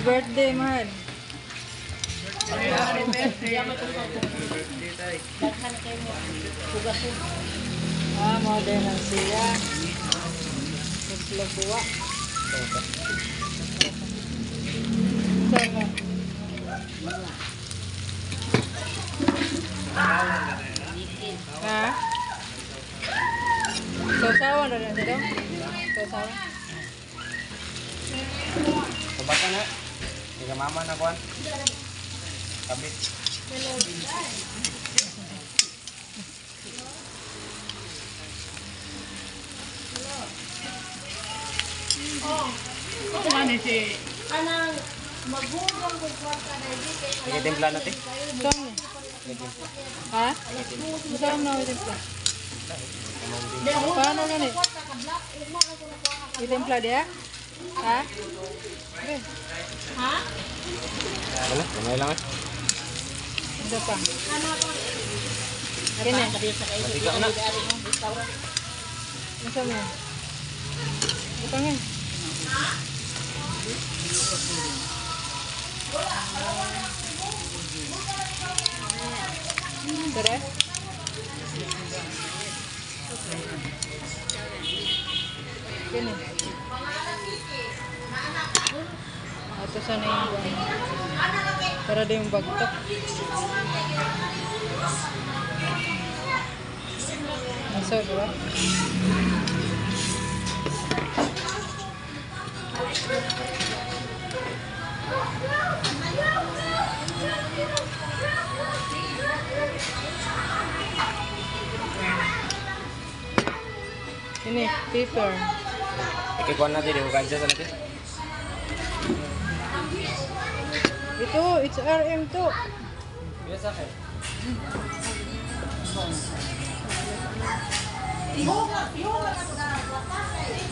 birthday, mahal. Mau din ang siya. Maglabuwa. Ha? Sausawan na rin sila? Sausawan? Subatan na. Hindi ka mama na kuhan. Kabit. Anang magugang ko kwarta na dito. Sige, timpla natin. Saan niya? Ha? Saan na ako timpla? Paano gani? Itimpla dia? Ha? Okay. Ha? Wala, kamay lang eh. Ito pa. Kini? Matiga na. Masa mo? Ito nga. Tere? Kini? Ito sana yung buwan. Para din yung bagtok. Masok, diba? Ini paper. Ikikuhan natin, ihugan siya sa natin. Itu it's RM2. Biasa kayo.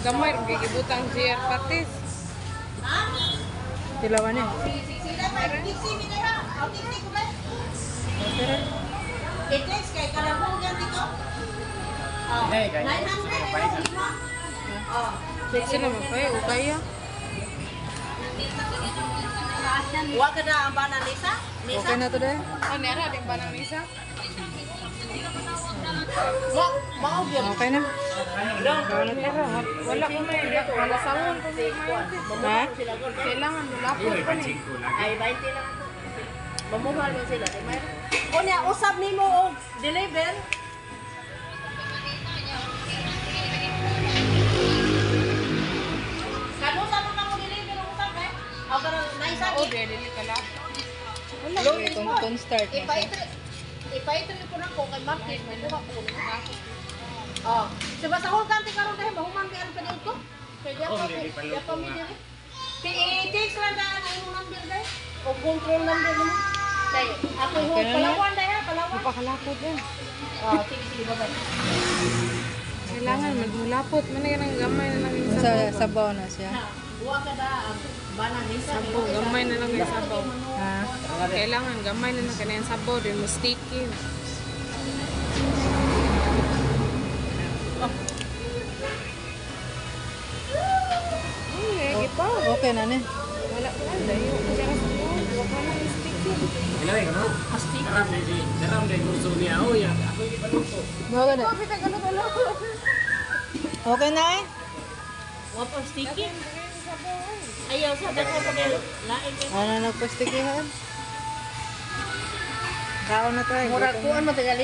Gamay gigibutang GR patis. Tilawan niya. Itex kay kalabong yan dito. Eh, kaya. 900 Siksi naman pa eh, ukay ya. Wa ka na ang bana Nisa? Okay na to deh. Oh, nera din ba ng Lisa? Mao gyud. Okay na. Wala ko may wala sawon ko may Ha? kailangan lulapot ko ni. Ay 20 lang. Mamuhal mo sila, di may. Unya usab nimo og deliver. Kano sa mga mo deliver og usab eh? Aw karon naisa Oh, dili kala. Itong start na siya. Ipaitri ko na ko kay Martin, may kuha ko na. Oh, diba sa whole country karon dahil mahuman kay ang paniud ko? Kaya ya pamilya ko. I-text lang na ang imong number dahil. O control number mo. Dahil ako yung Okay na na. Palawan dahil ha, Palawan. Pakalapot din. Oh, sige, bye-bye. Kailangan magmulapot man ang gamay na lang yung Sa sabaw. sabaw na siya. Buwa ka da, bana Nisa. Sabaw, gamay na lang yung sabaw. Ha? Kailangan gamay na lang kanang sabaw din mo sticky. Okay, kita. Okay na ni. Wala ko lang dayo. Kasi kasi wala ka na sticky. Ilawin ka no? Astig. Daram din gusto niya. Oh, yan. Ako hindi pa luto. Okay na. Kita galo galo. Okay na eh. Wa pa sticky. Ayaw sa dako pa kay lain kay. Ano nagpastikihan? Kaon na tayo. Murag kuan matagali.